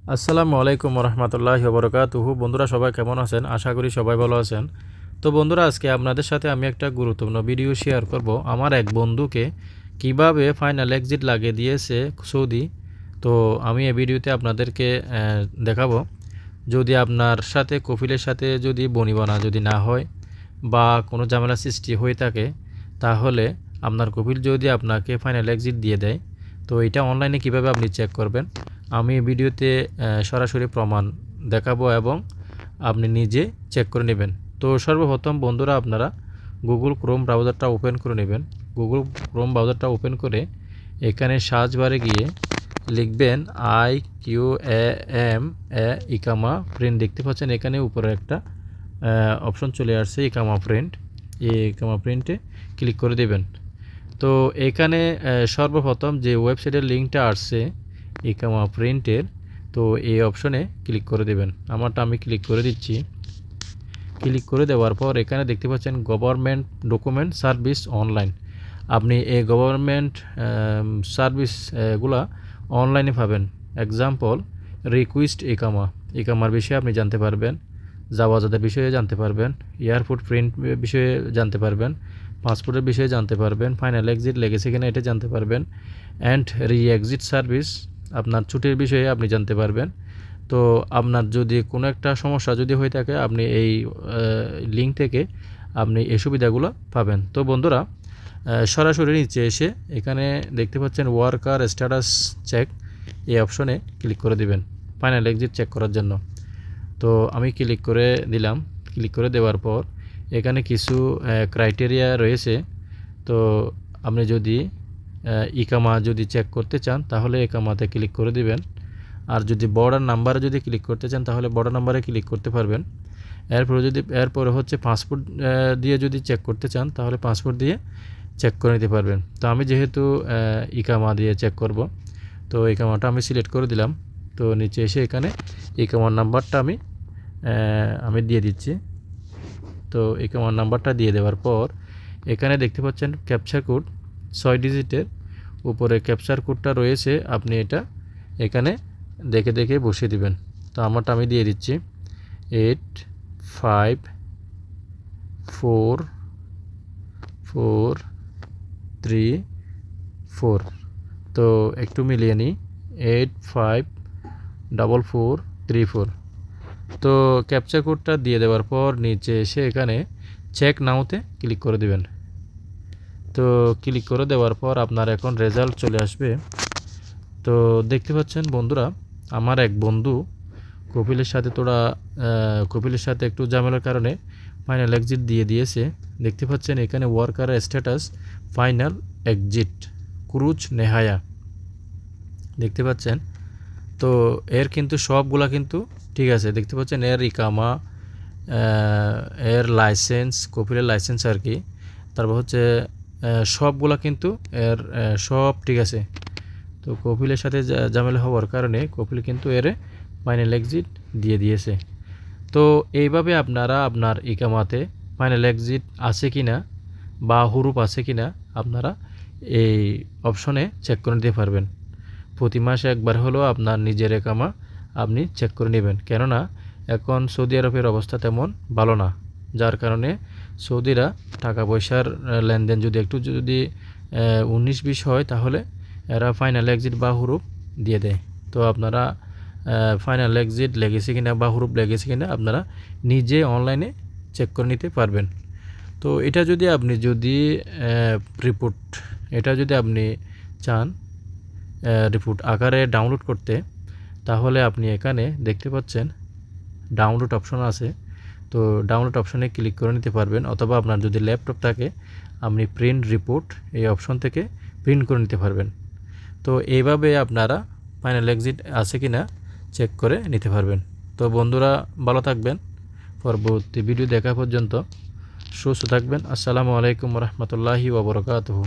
আসসালামু আলাইকুম রহমতুল্লাহি ওবরাকাতুহু। বন্ধুরা সবাই কেমন আছেন? আশা করি সবাই ভালো আছেন। তো বন্ধুরা আজকে আপনাদের সাথে আমি একটা গুরুত্বপূর্ণ ভিডিও শেয়ার করব। আমার এক বন্ধুকে কিভাবে ফাইনাল এক্সিট লাগিয়ে দিয়েছে সৌদি। তো আমি এই ভিডিওতে আপনাদেরকে দেখাবো। যদি আপনার সাথে কফিলের সাথে যদি বনিবনা যদি না হয় বা কোনো ঝামেলা সৃষ্টি হয়ে থাকে, তাহলে আপনার কফিল যদি আপনাকে ফাইনাল এক্সিট দিয়ে দেয়, তো এটা অনলাইনে কিভাবে আপনি চেক করবেন আমি ভিডিওতে সরাসরি প্রমাণ দেখাবো এবং আপনি নিজে চেক করে নেবেন। তো সর্বপ্রথম বন্ধুরা আপনারা গুগল ক্রোম ব্রাউজারটা ওপেন করে নেবেন। গুগল ক্রোম ব্রাউজারটা ওপেন করে এখানে সার্চ বারে গিয়ে লিখবেন IQAM ইকামা প্রিন্ট। দেখতে পাচ্ছেন এখানে উপরে একটা অপশন চলে আসছে ইকামা প্রিন্ট। এই ইকামা প্রিন্টে ক্লিক করে দেবেন। তো এখানে সর্বপ্রথম যে ওয়েবসাইটের লিঙ্কটা আসছে ইকামা প্রিন্টের, তো এই অপশনে ক্লিক করে দেবেন। আমারটা আমি ক্লিক করে দিচ্ছি। ক্লিক করে দেওয়ার পর এখানে দেখতে পাচ্ছেন গভর্নমেন্ট ডকুমেন্ট সার্ভিস অনলাইন। আপনি এই গভর্নমেন্ট সার্ভিসগুলা অনলাইনে পাবেন। এক্সাম্পল রিকোয়েস্ট ইকামার বিষয়ে আপনি জানতে পারবেন, জাওয়াজাদের বিষয়ে জানতে পারবেন, এয়ারপোর্ট প্রিন্ট বিষয়ে জানতে পারবেন, পাসপোর্টের বিষয়ে জানতে পারবেন, ফাইনাল এক্সিট লেগেছে কিনা এটা জানতে পারবেন, অ্যান্ড রি এক্সিট সার্ভিস আপনার ছুটির বিষয়ে আপনি জানতে পারবেন। তো আপনার যদি কোনো একটা সমস্যা যদি হয়ে থাকে আপনি এই লিঙ্ক থেকে আপনি এই সুবিধাগুলো পাবেন। তো বন্ধুরা সরাসরি নিচে এসে এখানে দেখতে পাচ্ছেন ওয়ার্কার স্ট্যাটাস চেক, এই অপশনে ক্লিক করে দিবেন ফাইনাল এক্সিট চেক করার জন্য। তো আমি ক্লিক করে দিলাম। ক্লিক করে দেওয়ার পর এখানে কিছু ক্রাইটেরিয়া রয়েছে। তো আপনি যদি ইকামা যদি চেক করতে চান তাহলে ইকামাতে ক্লিক করে দিবেন। আর যদি বর্ডার নাম্বারে যদি ক্লিক করতে চান তাহলে বর্ডার নাম্বারে ক্লিক করতে পারবেন। এরপরে হচ্ছে পাসপোর্ট দিয়ে যদি চেক করতে চান তাহলে পাসপোর্ট দিয়ে চেক করে নিতে পারবেন। তো আমি যেহেতু ইকামা দিয়ে চেক করব, তো ইকামাটা আমি সিলেক্ট করে দিলাম। তো নিচে এসে এখানে ইকামার নাম্বারটা আমি দিয়ে দিচ্ছি। তো ইকামার নাম্বারটা দিয়ে দেওয়ার পর এখানে দেখতে পাচ্ছেন ক্যাপচার কোড 6 ডিজিটের উপরে ক্যাপচার কোডটা রয়েছে, আপনি এটা এখানে দেখে দেখে বসিয়ে দিবেন। তো আমারটা আমি দিয়ে দিচ্ছি 854434। তো একটু মিলিয়ে নিই 854434। তো ক্যাপচার কোডটা দিয়ে দেওয়ার পর নিচে এসে এখানে চেক নাওতে ক্লিক করে দিবেন। তো ক্লিক করে দেওয়ার পর আপনার এখন রেজাল্ট চলে আসবে। তো দেখতে পাচ্ছেন বন্ধুরা আমার এক বন্ধু কপিলের সাথে একটু ঝামেলার কারণে ফাইনাল এক্সিট দিয়ে দিয়েছে। দেখতে পাচ্ছেন এখানে ওয়ার্কার স্ট্যাটাস ফাইনাল এক্সিট ক্রুজ নেহায়া দেখতে পাচ্ছেন। তো এর কিন্তু সবগুলা কিন্তু ঠিক আছে। দেখতে পাচ্ছেন এর ইকামা, এর লাইসেন্স, কপিলের লাইসেন্স আর কি, তারপর হচ্ছে সবগুলা কিন্তু এর সব ঠিক আছে। তো কপিলের সাথে ঝামেলা হওয়ার কারণে কপিল কিন্তু এর ফাইনাল এক্সিট দিয়ে দিয়েছে। তো এইভাবে আপনারা আপনার ইকামাতে ফাইনাল এক্সিট আছে কিনা বা হুরুপ আছে কিনা আপনারা এই অপশনে চেক করে নিতে পারবেন। প্রতি মাসে একবার হলেও আপনার নিজের ইকামা আপনি চেক করে নেবেন, কেননা এখন সৌদি আরবের অবস্থা তেমন ভালো না, যার কারণে সৌদিরা টাকা পয়সার লেনদেন যদি 19-20 হয় তাহলে এরা ফাইনাল এক্সিট বা হুরুপ দিয়ে দেয়। তো আপনারা ফাইনাল এক্সিট লেগেছে কিনা বা হুরুপ লেগেছে কিনা আপনারা নিজে অনলাইনে চেক করে নিতে পারবেন। তো এটা যদি আপনি রিপোর্ট চান রিপোর্ট আকারে ডাউনলোড করতে, তাহলে আপনি এখানে দেখতে পাচ্ছেন ডাউনলোড অপশন আছে। তো ডাউনলোড অপশনে ক্লিক করে নিতে পারবেন, অথবা আপনার যদি ল্যাপটপ থাকে আপনি প্রিন্ট রিপোর্ট এই অপশন থেকে প্রিন্ট করে নিতে পারবেন। তো এইভাবে আপনারা ফাইনাল এক্সিট আছে কিনা চেক করে নিতে পারবেন। তো বন্ধুরা ভালো থাকবেন, পরবর্তী ভিডিও দেখা পর্যন্ত সুস্থ থাকবেন। আসসালামু আলাইকুম রহমতুল্লাহি ওয়া বারাকাতুহু।